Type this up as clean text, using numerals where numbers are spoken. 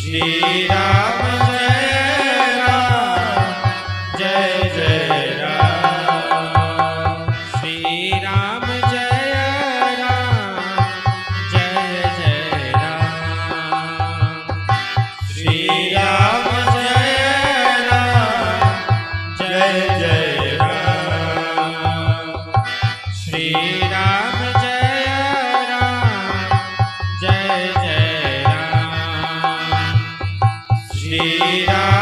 Shri Ram Jai Ram Jai Jai Ram. Shri Ram Jai Ram Jai Jai Ram. Shri Ram Jai Ram Jai Jai Ram. Shri Ram Jai Ram Jai Jai Ram. Shri Ram